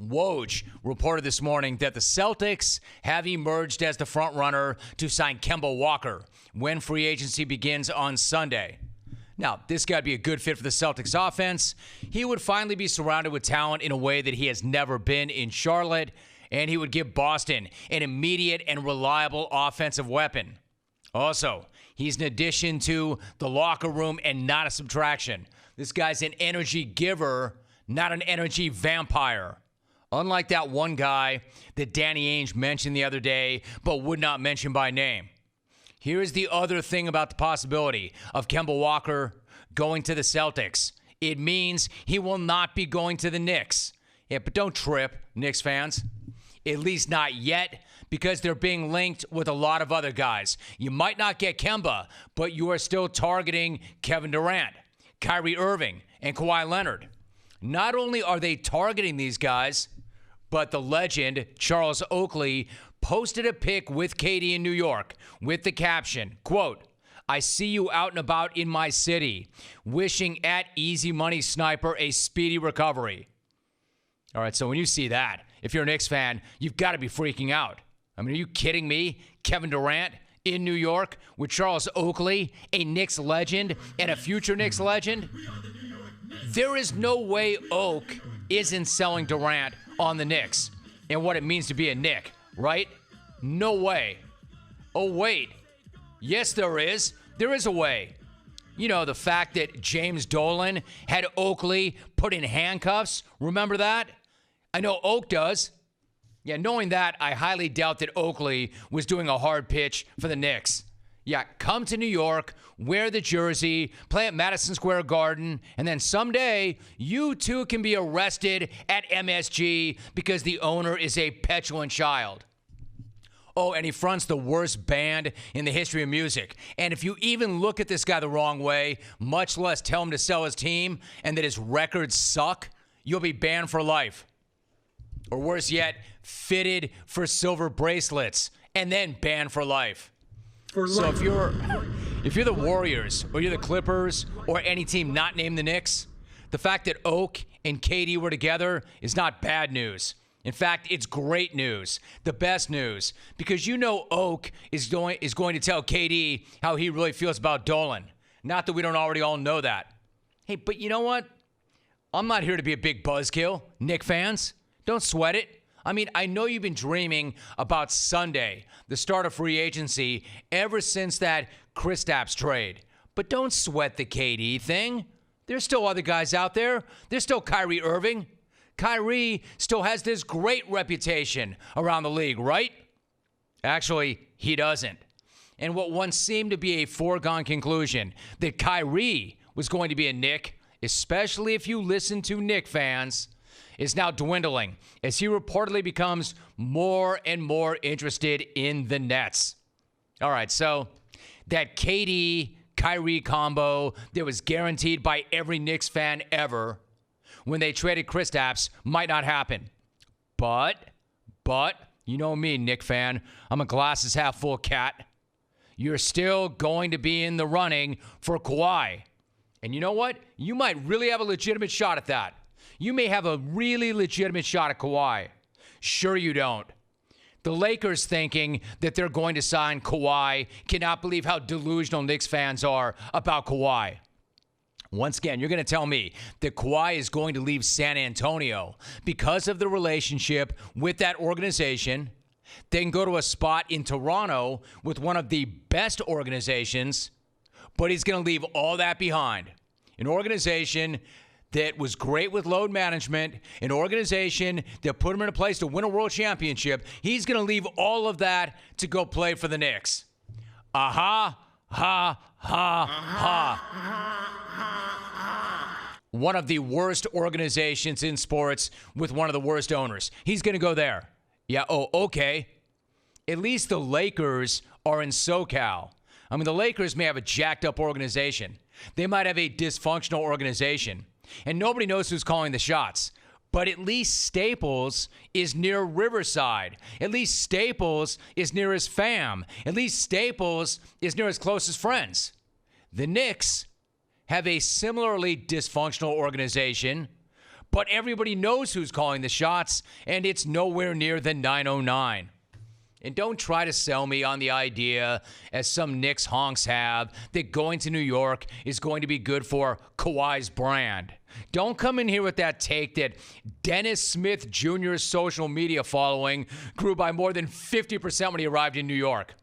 Woj reported this morning that the Celtics have emerged as the front runner to sign Kemba Walker when free agency begins on Sunday. Now, this got to be a good fit for the Celtics offense. He would finally be surrounded with talent in a way that he has never been in Charlotte, and he would give Boston an immediate and reliable offensive weapon. Also, he's an addition to the locker room and not a subtraction. This guy's an energy giver, not an energy vampire. Unlike that one guy that Danny Ainge mentioned the other day, but would not mention by name. Here's the other thing about the possibility of Kemba Walker going to the Celtics. It means he will not be going to the Knicks. Yeah, but don't trip, Knicks fans. At least not yet, because they're being linked with a lot of other guys. You might not get Kemba, but you are still targeting Kevin Durant, Kyrie Irving, and Kawhi Leonard. Not only are they targeting these guys, but the legend, Charles Oakley, posted a pic with KD in New York with the caption, quote, "I see you out and about in my city, wishing at Easy Money Sniper a speedy recovery." All right, so when you see that, if you're a Knicks fan, you've got to be freaking out. I mean, are you kidding me? Kevin Durant in New York with Charles Oakley, a Knicks legend and a future Knicks legend? There is no way Oak isn't selling Durant on the Knicks and what it means to be a Knick, right? No way. Oh, wait. Yes, there is. There is a way. You know, the fact that James Dolan had Oakley put in handcuffs. Remember that? I know Oak does. Yeah, knowing that, I highly doubt that Oakley was doing a hard pitch for the Knicks. Yeah, come to New York, wear the jersey, play at Madison Square Garden, and then someday you too can be arrested at MSG because the owner is a petulant child. Oh, and he fronts the worst band in the history of music. And if you even look at this guy the wrong way, much less tell him to sell his team and that his records suck, you'll be banned for life. Or worse yet, fitted for silver bracelets and then banned for life. So if you're the Warriors or you're the Clippers or any team not named the Knicks, the fact that Oak and KD were together is not bad news. In fact, it's great news, the best news, because you know Oak is going to tell KD how he really feels about Dolan. Not that we don't already all know that. Hey, but you know what? I'm not here to be a big buzzkill, Knick fans. Don't sweat it. I mean, I know you've been dreaming about Sunday, the start of free agency, ever since that Kristaps trade. But don't sweat the KD thing. There's still other guys out there. There's still Kyrie Irving. Kyrie still has this great reputation around the league, right? Actually, he doesn't. And what once seemed to be a foregone conclusion, that Kyrie was going to be a Knick, especially if you listen to Knick fans, is now dwindling as he reportedly becomes more and more interested in the Nets. All right, so that KD-Kyrie combo that was guaranteed by every Knicks fan ever when they traded Kristaps might not happen. But, you know me, Knick fan, I'm a glasses half full cat. You're still going to be in the running for Kawhi. And you know what? You might really have a legitimate shot at that. You may have a really legitimate shot at Kawhi. Sure you don't. The Lakers thinking that they're going to sign Kawhi cannot believe how delusional Knicks fans are about Kawhi. Once again, you're going to tell me that Kawhi is going to leave San Antonio because of the relationship with that organization, then go to a spot in Toronto with one of the best organizations, but he's going to leave all that behind. An organization that was great with load management, an organization that put him in a place to win a world championship. He's going to leave all of that to go play for the Knicks. Ha, ha, ha. One of the worst organizations in sports with one of the worst owners. He's going to go there. Yeah, oh, okay. At least the Lakers are in SoCal. I mean, the Lakers may have a jacked up organization. They might have a dysfunctional organization. And nobody knows who's calling the shots. But at least Staples is near Riverside. At least Staples is near his fam. At least Staples is near his closest friends. The Knicks have a similarly dysfunctional organization, But everybody knows who's calling the shots, and it's nowhere near the 909. And don't try to sell me on the idea, as some Knicks honks have, that going to New York is going to be good for Kawhi's brand. Don't come in here with that take that Dennis Smith Jr.'s social media following grew by more than 50% when he arrived in New York.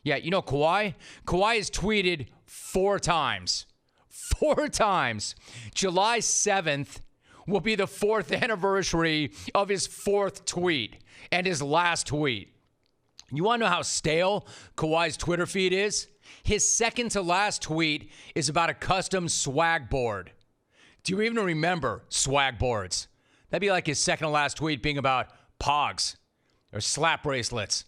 Yeah, you know Kawhi? Kawhi has tweeted 4 times. 4 times. July 7th will be the 4th anniversary of his 4th tweet and his last tweet. You want to know how stale Kawhi's Twitter feed is? His second to last tweet is about a custom swag board. Do you even remember swag boards? That'd be like his second to last tweet being about pogs or slap bracelets.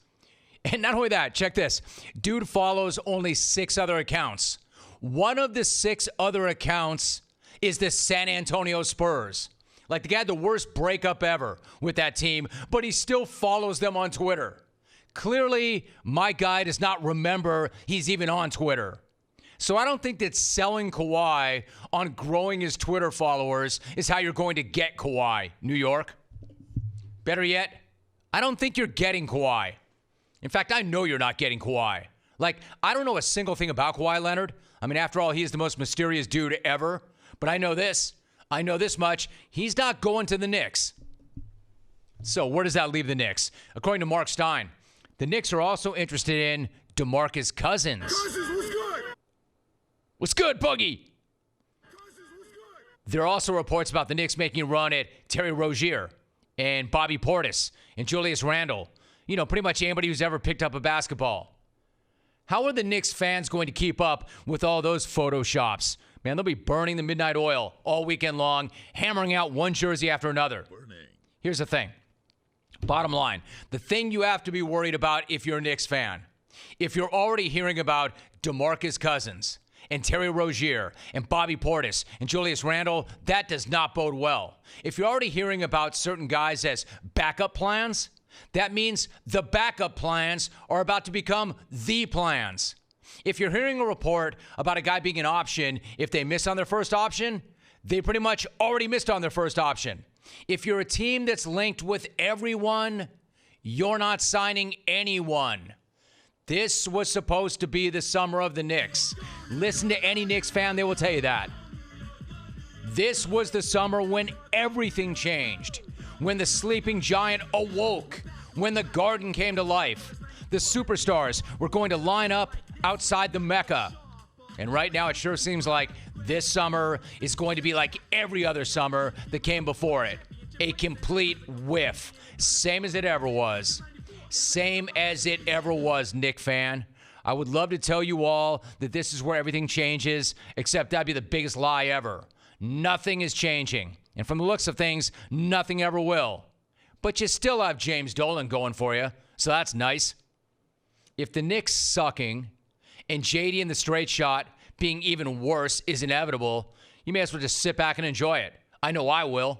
And not only that, check this. Dude follows only 6 other accounts. One of the 6 other accounts is the San Antonio Spurs. Like, the guy had the worst breakup ever with that team, but he still follows them on Twitter. Clearly, my guy does not remember he's even on Twitter. So I don't think that selling Kawhi on growing his Twitter followers is how you're going to get Kawhi, New York. Better yet, I don't think you're getting Kawhi. In fact, I know you're not getting Kawhi. Like, I don't know a single thing about Kawhi Leonard. I mean, after all, he is the most mysterious dude ever. But I know this. I know this much. He's not going to the Knicks. So where does that leave the Knicks? According to Mark Stein, the Knicks are also interested in DeMarcus Cousins. Cousins, what's good? What's good, Boogie? Cousins, what's good? There are also reports about the Knicks making a run at Terry Rozier and Bobby Portis and Julius Randle. You know, pretty much anybody who's ever picked up a basketball. How are the Knicks fans going to keep up with all those photoshops? Man, they'll be burning the midnight oil all weekend long, hammering out one jersey after another. Here's the thing. Bottom line, the thing you have to be worried about if you're a Knicks fan, if you're already hearing about DeMarcus Cousins and Terry Rozier and Bobby Portis and Julius Randle, that does not bode well. If you're already hearing about certain guys as backup plans, that means the backup plans are about to become the plans. If you're hearing a report about a guy being an option, if they miss on their first option, they pretty much already missed on their first option. If you're a team that's linked with everyone, you're not signing anyone. This was supposed to be the summer of the Knicks. Listen to any Knicks fan, they will tell you that. This was the summer when everything changed, when the sleeping giant awoke, when the garden came to life. The superstars were going to line up outside the Mecca. And right now it sure seems like this summer is going to be like every other summer that came before it. A complete whiff. Same as it ever was. Same as it ever was, Knick fan. I would love to tell you all that this is where everything changes, except that'd be the biggest lie ever. Nothing is changing. And from the looks of things, nothing ever will. But you still have James Dolan going for you, so that's nice. If the Knicks sucking and JD in the straight shot being even worse is inevitable, you may as well just sit back and enjoy it. I know I will.